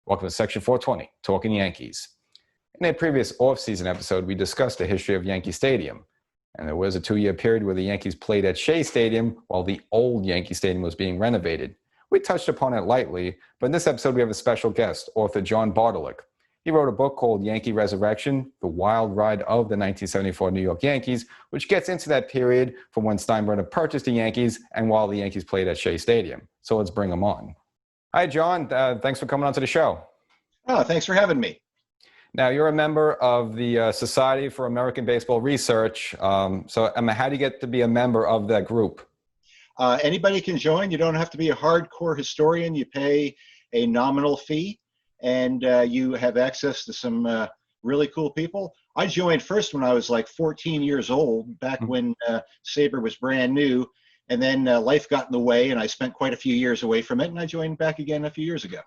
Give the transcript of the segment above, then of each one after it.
Welcome to Section 420, Talkin Yankees. In a previous off-season episode, we discussed the history of Yankee Stadium. And there was a 2-year period where the Yankees played at Shea Stadium while the old Yankee Stadium was being renovated. We touched upon it lightly, but in this episode we have a special guest, author John Bartolick. He wrote a book called Yankee Resurrection, The Wild Ride of the 1974 New York Yankees, which gets into that period from when Steinbrenner purchased the Yankees and while the Yankees played at Shea Stadium. So let's bring him on. Hi, John. Thanks for coming on to the show. Oh, thanks for having me. Now, you're a member of the Society for American Baseball Research. So how do you get to be a member of that group? Anybody can join. You don't have to be a hardcore historian. You pay a nominal fee, and you have access to some really cool people. I joined first when I was like 14 years old, back when Sabre was brand new, and then life got in the way, and I spent quite a few years away from it, and I joined back again a few years ago.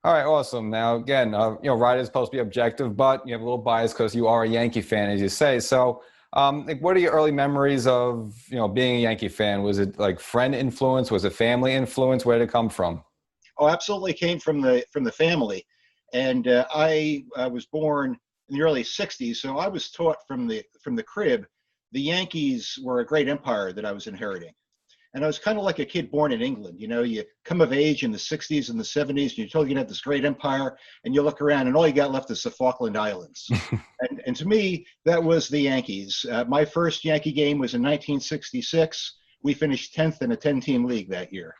All right, awesome. Now, again, writing is supposed to be objective, but you have a little bias because you are a Yankee fan, as you say. So, what are your early memories of, being a Yankee fan? Was it like friend influence? Was it family influence? Where did it come from? Oh, absolutely came from the family. And I was born in the early 60s, so I was taught from the crib, the Yankees were a great empire that I was inheriting. And I was kind of like a kid born in England. You come of age in the 60s and the 70s, and you're told you have this great empire, and you look around, and all you got left is the Falkland Islands. and to me, that was the Yankees. My first Yankee game was in 1966. We finished 10th in a 10-team league that year.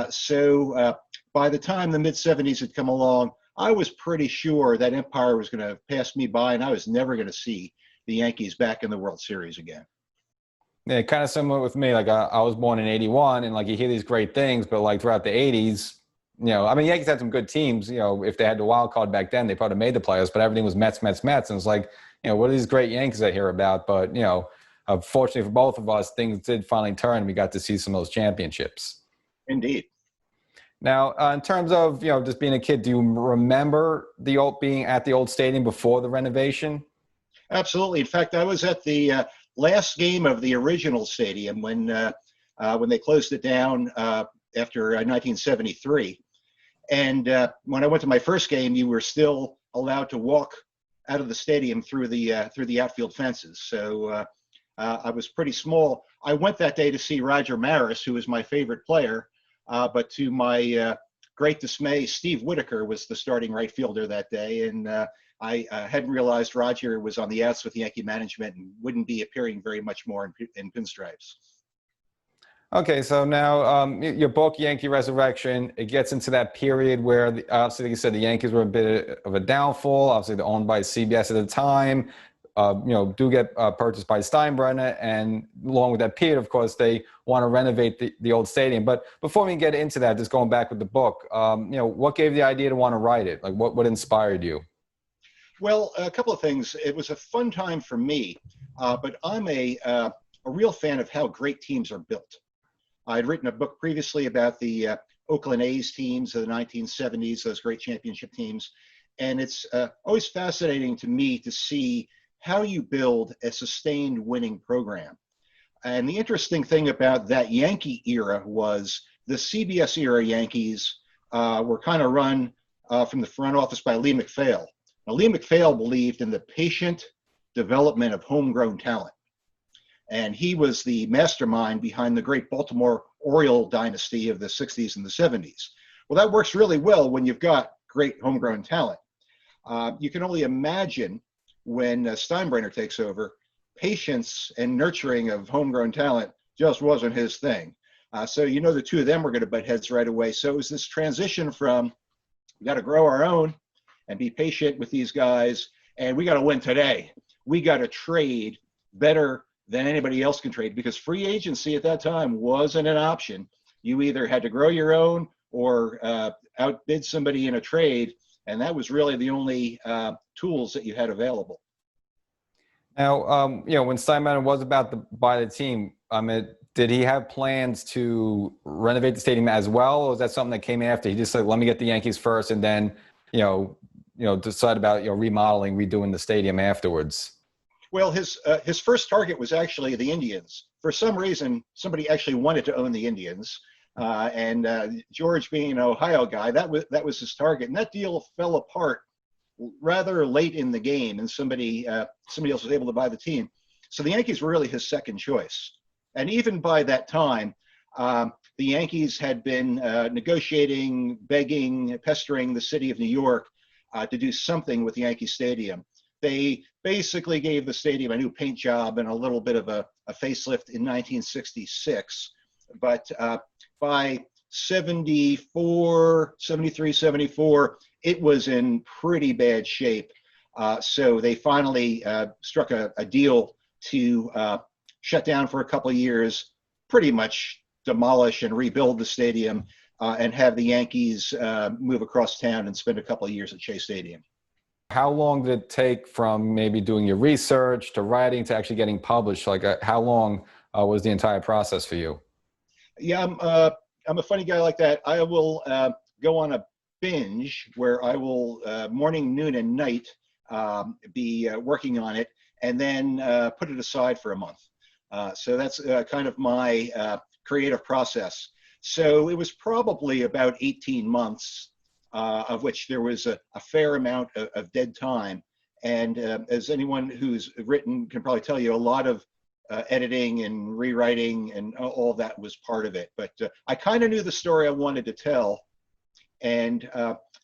So by the time the mid-70s had come along, I was pretty sure that empire was going to pass me by, and I was never going to see the Yankees back in the World Series again. Yeah, kind of similar with me. Like I was born in '81, and like you hear these great things, but like throughout the '80s, Yankees had some good teams. If they had the wild card back then, they probably made the playoffs. But everything was Mets, Mets, Mets, and it's like, what are these great Yankees I hear about? But fortunately for both of us, things did finally turn, and we got to see some of those championships. Indeed. Now, in terms of just being a kid, do you remember being at the old stadium before the renovation? Absolutely. In fact, I was at the last game of the original stadium when they closed it down after 1973. And when I went to my first game, you were still allowed to walk out of the stadium through the outfield fences. So I was pretty small. I went that day to see Roger Maris, who was my favorite player. But to my great dismay, Steve Whitaker was the starting right fielder that day. And I hadn't realized Roger was on the outs with Yankee management and wouldn't be appearing very much more in pinstripes. Okay, so now your book, Yankee Resurrection, it gets into that period where, obviously, like you said, the Yankees were a bit of a downfall. Obviously, they're owned by CBS at the time. Do get purchased by Steinbrenner, and along with that period, of course, they want to renovate the old stadium. But before we get into that, just going back with the book, what gave the idea to want to write it? Like, what inspired you? Well, a couple of things. It was a fun time for me, but I'm a real fan of how great teams are built. I'd written a book previously about the Oakland A's teams of the 1970s, those great championship teams, and it's always fascinating to me to see how you build a sustained winning program. And the interesting thing about that Yankee era was the CBS era Yankees were kind of run from the front office by Lee MacPhail. Now, Lee MacPhail believed in the patient development of homegrown talent. And he was the mastermind behind the great Baltimore Oriole dynasty of the 60s and the 70s. Well, that works really well when you've got great homegrown talent. You can only imagine when Steinbrenner takes over, patience and nurturing of homegrown talent just wasn't his thing. So the two of them were going to butt heads right away. So it was this transition from we got to grow our own and be patient with these guys, and we got to win today. We got to trade better than anybody else can trade, because free agency at that time wasn't an option. You either had to grow your own or outbid somebody in a trade, and that was really the only tools that you had available. Now, when Steinbrenner was about to buy the team, did he have plans to renovate the stadium as well, or was that something that came after? He just said, "Let me get the Yankees first, and then, decide about remodeling, redoing the stadium afterwards." Well, his first target was actually the Indians. For some reason, somebody actually wanted to own the Indians. And George, being an Ohio guy, that was his target, and that deal fell apart rather late in the game, and somebody else was able to buy the team. So the Yankees were really his second choice. And even by that time, the Yankees had been negotiating, begging, pestering the city of New York to do something with Yankee Stadium. They basically gave the stadium a new paint job and a little bit of a facelift in 1966. But by 74, 73, 74, it was in pretty bad shape. So they finally struck a deal to shut down for a couple of years, pretty much demolish and rebuild the stadium, and have the Yankees move across town and spend a couple of years at Shea Stadium. How long did it take from maybe doing your research to writing to actually getting published? Like, how long was the entire process for you? Yeah, I'm a funny guy like that. I will go on a binge where I will morning, noon, and night be working on it, and then put it aside for a month. So that's kind of my creative process. So it was probably about 18 months, of which there was a fair amount of dead time. And as anyone who's written can probably tell you, a lot of editing and rewriting and all that was part of it. But I kind of knew the story I wanted to tell. And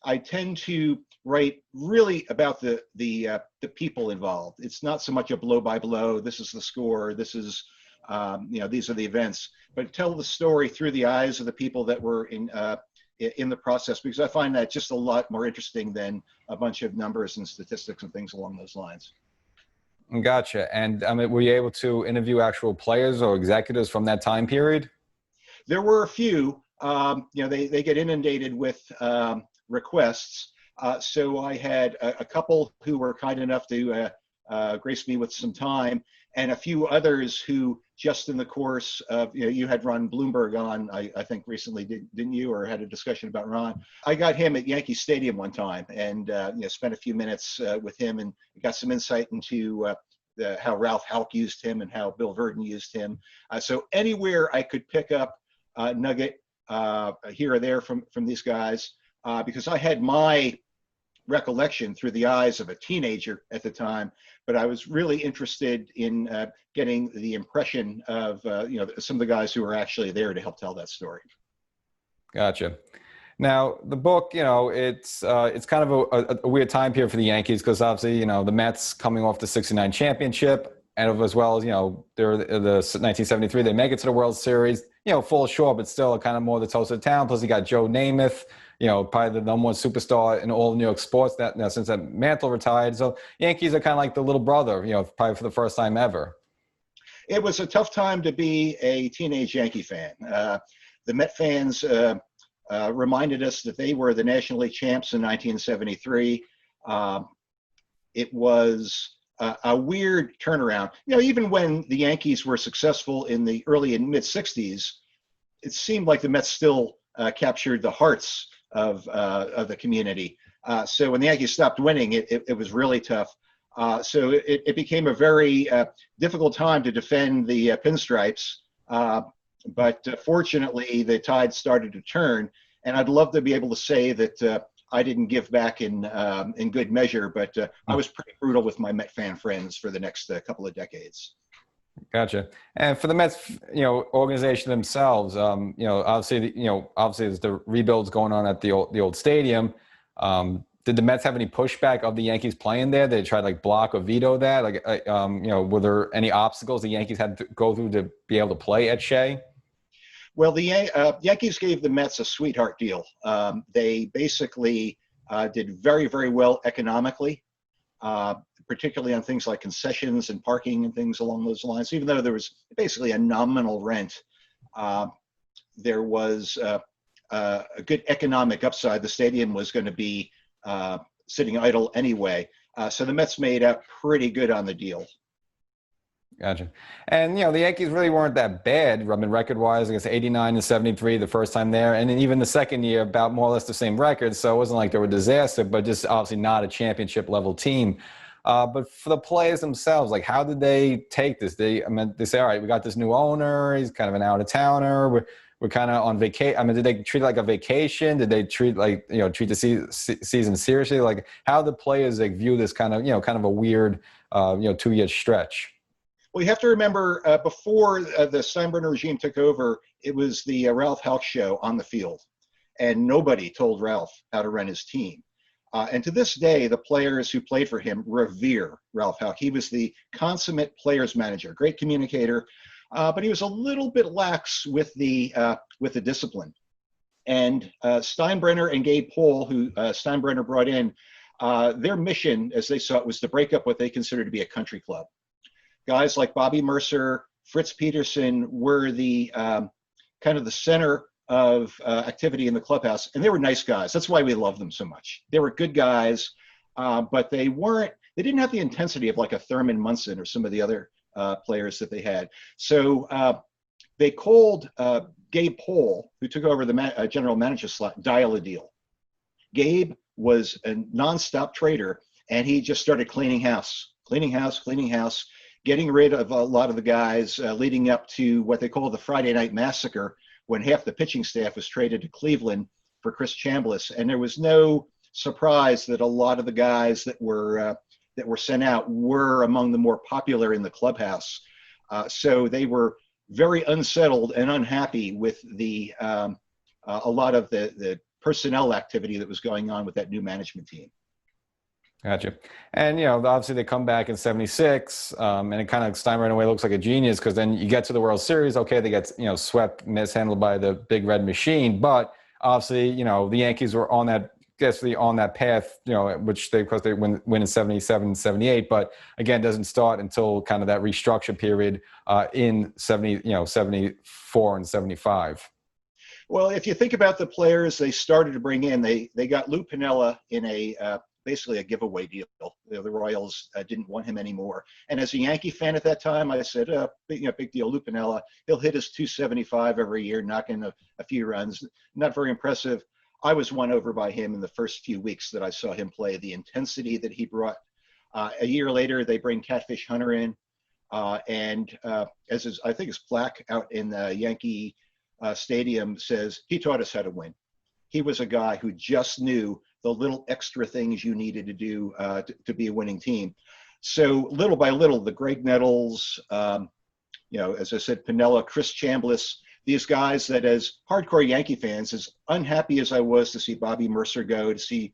I tend to write really about the people involved. It's not so much a blow by blow. This is the score. This is these are the events. But tell the story through the eyes of the people that were in the process, because I find that just a lot more interesting than a bunch of numbers and statistics and things along those lines. Gotcha. And were you able to interview actual players or executives from that time period? There were a few. They get inundated with requests. So I had a couple who were kind enough to grace me with some time, and a few others who, just in the course of, you had Ron Bloomberg on, I think recently, didn't you, or had a discussion about Ron? I got him at Yankee Stadium one time, and spent a few minutes with him and got some insight into how Ralph Houck used him and how Bill Verdon used him. So anywhere I could pick up a nugget here or there from these guys, because I had my recollection through the eyes of a teenager at the time, but I was really interested in getting the impression of some of the guys who were actually there to help tell that story. Gotcha. Now the book, it's kind of a weird time period for the Yankees, because obviously, the Mets coming off the '69 championship, and as well as they're the 1973, they make it to the World Series, fall short, but still kind of more the toast of the town. Plus you got Joe Namath, probably the number one superstar in all of New York sports since that Mantle retired. So Yankees are kind of like the little brother, probably for the first time ever. It was a tough time to be a teenage Yankee fan. The Met fans reminded us that they were the National League champs in 1973. It was a weird turnaround. Even when the Yankees were successful in the early and mid 60s, it seemed like the Mets still captured the hearts of the community. So when the Yankees stopped winning, it was really tough. So it became a very difficult time to defend the pinstripes. But fortunately, the tide started to turn, and I'd love to be able to say that I didn't give back in good measure, but I was pretty brutal with my Met fan friends for the next couple of decades. Gotcha. And for the Mets, organization themselves, obviously there's the rebuilds going on at the old stadium. Did the Mets have any pushback of the Yankees playing there? They tried like block or veto that. Were there any obstacles the Yankees had to go through to be able to play at Shea? Well, the Yankees gave the Mets a sweetheart deal. They basically did very, very well economically, particularly on things like concessions and parking and things along those lines. Even though there was basically a nominal rent, there was a good economic upside. The stadium was going to be sitting idle anyway. So the Mets made out pretty good on the deal. Gotcha. And, the Yankees really weren't that bad. Record-wise, I guess 89 and 73 the first time there. And then even the second year, about more or less the same record. So it wasn't like they were a disaster, but just obviously not a championship-level team. But for the players themselves, like, how did they take this? They say, all right, we got this new owner. He's kind of an out-of-towner. were kind of on vacation? I mean, did they treat it like a vacation? Did they treat treat the season seriously? Like, how the players like view this kind of kind of a weird 2-year stretch? Well, you have to remember before the Steinbrenner regime took over, it was the Ralph Houck show on the field, and nobody told Ralph how to run his team. And to this day, the players who played for him revere Ralph Houck. He was the consummate players manager, great communicator, but he was a little bit lax with the discipline. And Steinbrenner and Gabe Pohl, who Steinbrenner brought in, their mission, as they saw it, was to break up what they considered to be a country club. Guys like Bobby Mercer, Fritz Peterson were the kind of the center of activity in the clubhouse, and they were nice guys. That's why we love them so much. They were good guys, but they didn't have the intensity of like a Thurman Munson or some of the other players that they had. So they called Gabe Pohl, who took over the general manager slot, dial a deal. Gabe was a nonstop trader, and he just started cleaning house, getting rid of a lot of the guys, leading up to what they call the Friday Night Massacre, when half the pitching staff was traded to Cleveland for Chris Chambliss. And there was no surprise that a lot of the guys that were sent out were among the more popular in the clubhouse. So they were very unsettled and unhappy with a lot of the personnel activity that was going on with that new management team. Gotcha. And, obviously they come back in 76, and it kind of Steinbrenner away looks like a genius, because then you get to the World Series. Okay, they get, swept, mishandled by the Big Red Machine. But obviously, the Yankees were on that path, which because they win in 77, 78. But again, doesn't start until kind of that restructure period in 74 and 75. Well, if you think about the players they started to bring in, they got Lou Pinella in basically a giveaway deal. The Royals didn't want him anymore. And as a Yankee fan at that time, I said, big deal, Lou Pinella. He'll hit his 275 every year, knock in a few runs. Not very impressive. I was won over by him in the first few weeks that I saw him play, the intensity that he brought. A year later, they bring Catfish Hunter in. And I think his plaque out in the Yankee Stadium says, he taught us how to win. He was a guy who just knew the little extra things you needed to do to be a winning team. So little by little, the Greg Nettles, as I said, Pinella, Chris Chambliss, these guys that as hardcore Yankee fans, as unhappy as I was to see Bobby Mercer go, to see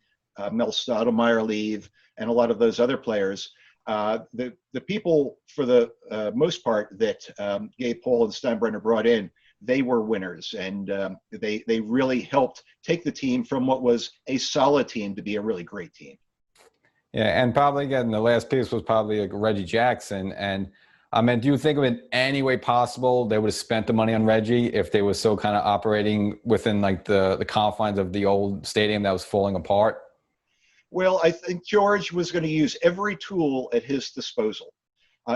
Mel Stottlemyre leave, and a lot of those other players, the people, for the most part, that Gabe Pohl and Steinbrenner brought in, they were winners, and they really helped take the team from what was a solid team to be a really great team. Yeah, and probably again, the last piece was probably like Reggie Jackson. And I mean, do you think of it any way possible they would have spent the money on Reggie if they were still kind of operating within like the confines of the old stadium that was falling apart? Well, I think George was going to use every tool at his disposal.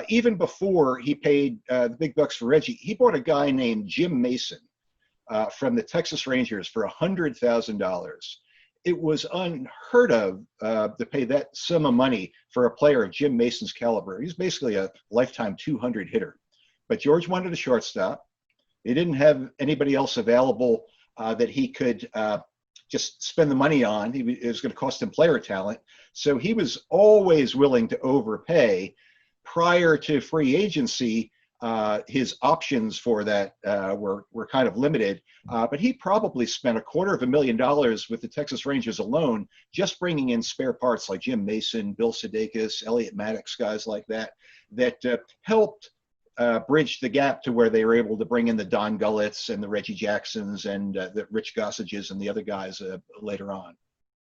Even before he paid the big bucks for Reggie, he bought a guy named Jim Mason from the Texas Rangers for $100,000. It was unheard of to pay that sum of money for a player of Jim Mason's caliber. He's basically a lifetime 200 hitter. But George wanted a shortstop. He didn't have anybody else available that he could just spend the money on. It was going to cost him player talent. So he was always willing to overpay. Prior to free agency, his options for that were kind of limited, but he probably spent $250,000 with the Texas Rangers alone, just bringing in spare parts like Jim Mason, Bill Sudeikis, Elliot Maddox, guys like that helped bridge the gap to where they were able to bring in the Don Gullets and the Reggie Jacksons and the Rich Gossages and the other guys later on.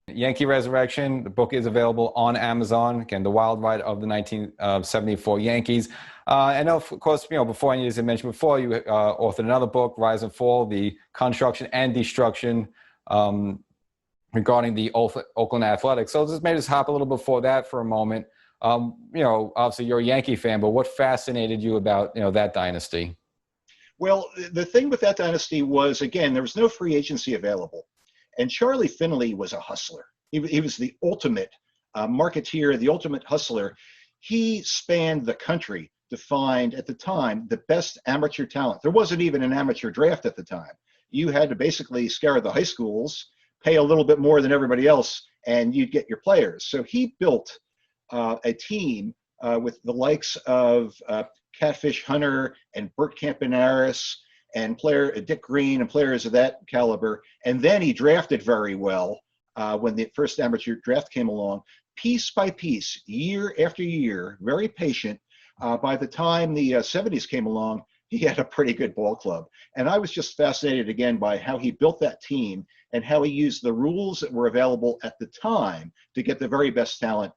Yankee Resurrection, the book is available on Amazon. Again, the wild ride of the 1974 Yankees. And of course, before, as I mentioned before, you authored another book, Rise and Fall, the construction and destruction regarding the Oakland Athletics. So just maybe just hop a little before that for a moment. Obviously you're a Yankee fan, but what fascinated you about, that dynasty? Well, the thing with that dynasty was, again, there was no free agency available. And Charlie Finley was a hustler. He was the ultimate marketeer, the ultimate hustler. He spanned the country to find, at the time, the best amateur talent. There wasn't even an amateur draft at the time. you had to basically scour the high schools, pay a little bit more than everybody else, and you'd get your players. So he built a team with the likes of Catfish Hunter and Bert Campanaris and player Dick Green and players of that caliber. And then he drafted very well when the first amateur draft came along, piece by piece, year after year, very patient. By the time the 70s came along, he had a pretty good ball club. And I was just fascinated again by how he built that team and how he used the rules that were available at the time to get the very best talent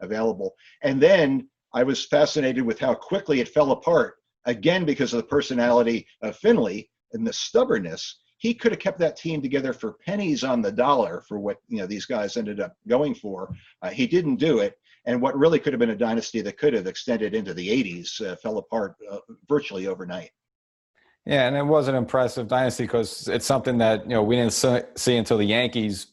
available. And then I was fascinated with how quickly it fell apart, again, because of the personality of Finley and the stubbornness. He could have kept that team together for pennies on the dollar for what these guys ended up going for. He didn't do it. And what really could have been a dynasty that could have extended into the 80s fell apart virtually overnight. Yeah, and it was an impressive dynasty because it's something that we didn't see until the Yankees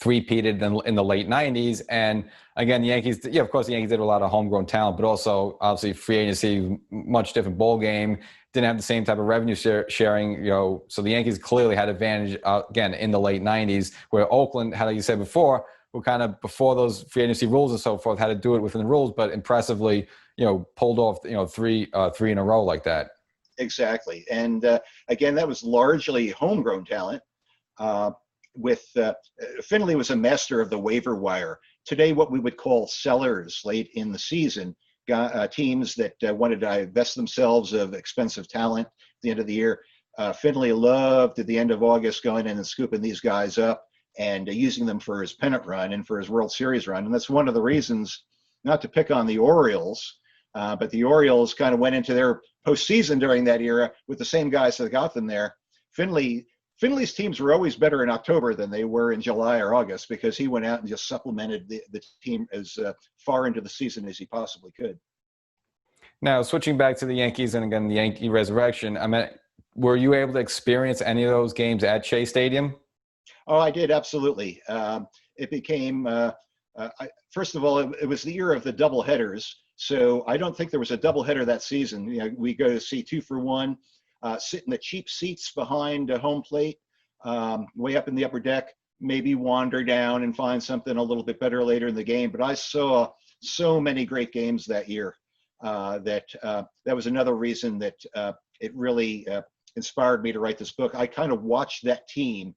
three-peated in the late 90s. And again, the Yankees, of course, the Yankees did a lot of homegrown talent, but also obviously free agency, much different ball game, didn't have the same type of revenue sharing, so the Yankees clearly had advantage, again, in the late 90s, where Oakland, how you said before, were kind of before those free agency rules and so forth, had to do it within the rules, but impressively, pulled off, three in a row like that. Exactly. And again, that was largely homegrown talent. Finley was a master of the waiver wire. Today, what we would call sellers late in the season, teams that wanted to divest themselves of expensive talent at the end of the year. Finley loved at the end of August going in and scooping these guys up and using them for his pennant run and for his World Series run. And that's one of the reasons, not to pick on the Orioles, but the Orioles kind of went into their postseason during that era with the same guys that got them there. Finley's teams were always better in October than they were in July or August because he went out and just supplemented the team as far into the season as he possibly could. Now, switching back to the Yankees and again, the Yankee Resurrection, I mean, were you able to experience any of those games at Shea Stadium? Oh, I did, absolutely. It became, first of all, it was the year of the double headers. So I don't think there was a doubleheader that season. We go to see 2-for-1, sit in the cheap seats behind home plate, way up in the upper deck, maybe wander down and find something a little bit better later in the game. But I saw so many great games that year that was another reason that it really inspired me to write this book. I kind of watched that team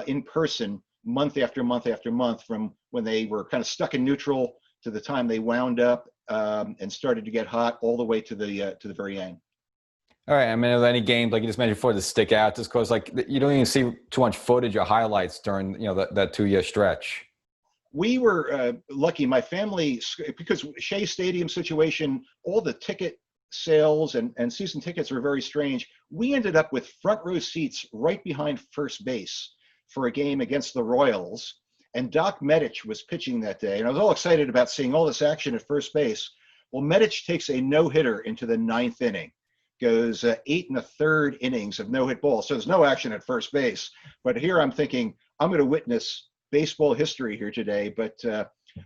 in person month after month after month from when they were kind of stuck in neutral to the time they wound up and started to get hot all the way to the very end. All right. I mean, are there any games like you just mentioned before that stick out just because like you don't even see too much footage or highlights during that 2-year stretch? We were lucky. My family, because Shea Stadium situation, all the ticket sales and season tickets were very strange. We ended up with front row seats right behind first base for a game against the Royals. And Doc Medich was pitching that day. And I was all excited about seeing all this action at first base. Well, Medich takes a no-hitter into the 9th inning, goes 8 1/3 innings of no-hit ball. So there's no action at first base. But here I'm thinking, I'm going to witness baseball history here today. But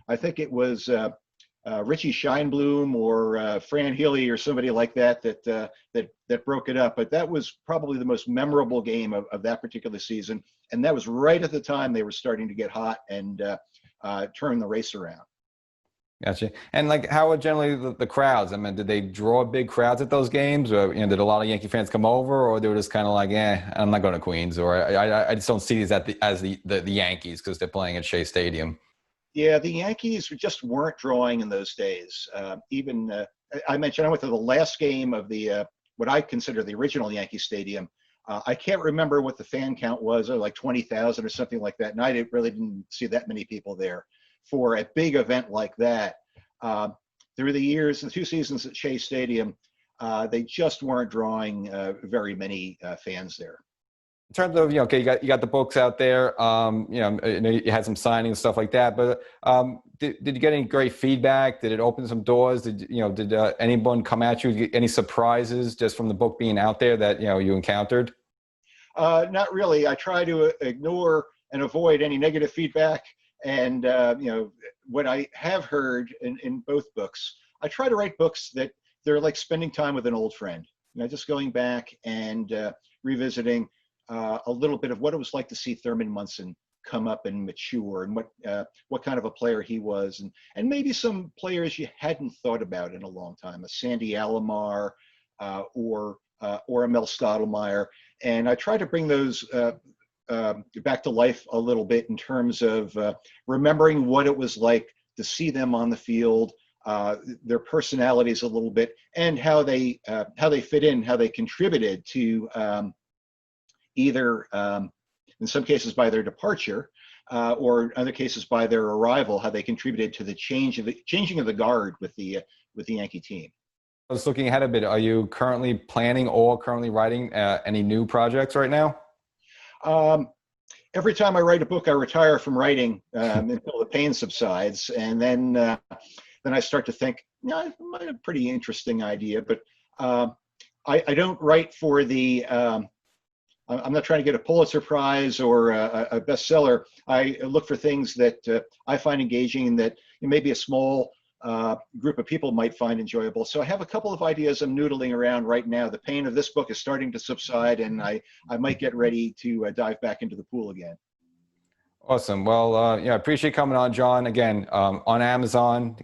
I think it was Richie Scheinblum or Fran Healy or somebody like that broke it up. But that was probably the most memorable game of that particular season. And that was right at the time they were starting to get hot and turn the race around. Gotcha. And like, how were generally the crowds? I mean, did they draw big crowds at those games, or did a lot of Yankee fans come over, or they were just kind of like, I'm not going to Queens, or I just don't see these as the Yankees because they're playing at Shea Stadium? Yeah, the Yankees just weren't drawing in those days. I mentioned I went to the last game of the what I consider the original Yankee Stadium. I can't remember what the fan count was, like 20,000 or something like that. And I really didn't see that many people there for a big event like that. Through the years, the 2 seasons at Shea Stadium, they just weren't drawing very many fans there. In terms of, okay, you got the books out there, you had some signings and stuff like that, but did you get any great feedback? Did it open some doors? Did anyone come at you? Any surprises just from the book being out there that, you encountered? Not really. I try to ignore and avoid any negative feedback. And, what I have heard in both books, I try to write books that they're like spending time with an old friend, just going back and revisiting. a little bit of what it was like to see Thurman Munson come up and mature, and what kind of a player he was, and maybe some players you hadn't thought about in a long time, a Sandy Alomar, or a Mel Stottlemyre. And I try to bring those back to life a little bit in terms of remembering what it was like to see them on the field, their personalities a little bit, and how they fit in, how they contributed to either in some cases by their departure, or in other cases by their arrival, how they contributed to the changing of the guard with the Yankee team. I was looking ahead a bit. Are you currently planning or currently writing any new projects right now? Every time I write a book, I retire from writing until the pain subsides, and then I start to think, I might have a pretty interesting idea, but I don't write for the. I'm not trying to get a Pulitzer Prize or a bestseller. I look for things that I find engaging and that maybe a small group of people might find enjoyable. So I have a couple of ideas I'm noodling around right now. The pain of this book is starting to subside, and I might get ready to dive back into the pool again. Awesome. Well, I appreciate coming on, John. Again, on Amazon,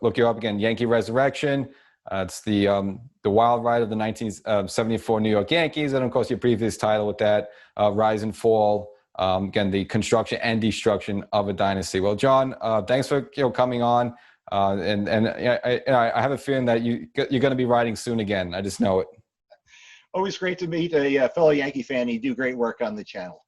look you up again, Yankee Resurrection. It's the wild ride of the 1974 New York Yankees, and of course your previous title with that, Rise and Fall. Again, the construction and destruction of a dynasty. Well, John, thanks for coming on, and I have a feeling that you're going to be writing soon again. I just know it. Always great to meet a fellow Yankee fan. You do great work on the channel.